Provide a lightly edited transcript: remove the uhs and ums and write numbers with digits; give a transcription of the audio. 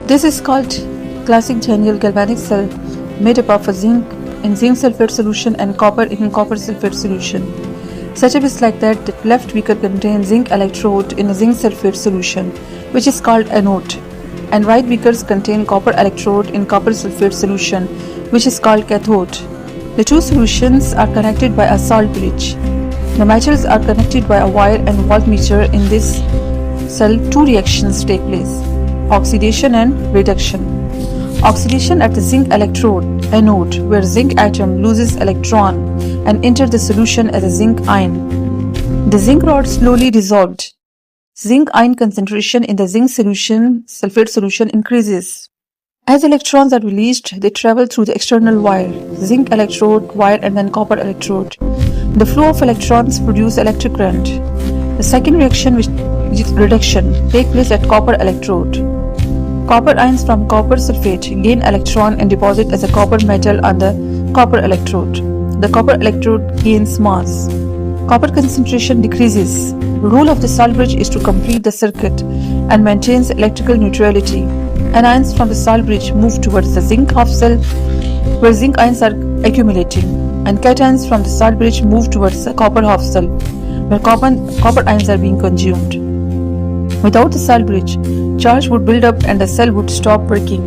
This is called classic Daniell galvanic cell made up of a zinc in zinc sulfate solution and copper in copper sulfate solution. Setup is like that. The left beaker contains zinc electrode in a zinc sulfate solution, which is called anode, and right beakers contain copper electrode in copper sulfate solution, which is called cathode. The two solutions are connected by a salt bridge. The metals are connected by a wire and voltmeter. In this cell, two reactions take place: oxidation and reduction. Oxidation at the zinc electrode anode, where zinc atom loses electron and enters the solution as a zinc ion. The zinc rod slowly dissolved. Zinc ion concentration in the zinc solution, sulfate solution, increases. As electrons are released, they travel through the external wire, zinc electrode, wire, and then copper electrode. The flow of electrons produce electric current. The second reaction, which is reduction, takes place at copper electrode. Copper ions from copper sulfate gain electron and deposit as a copper metal on the copper electrode. The copper electrode gains mass. Copper concentration decreases. The role of the salt bridge is to complete the circuit and maintains electrical neutrality. Anions from the salt bridge move towards the zinc half cell, where zinc ions are accumulating, and cations from the salt bridge move towards the copper half cell, where copper ions are being consumed. Without the salt bridge, charge would build up and the cell would stop working.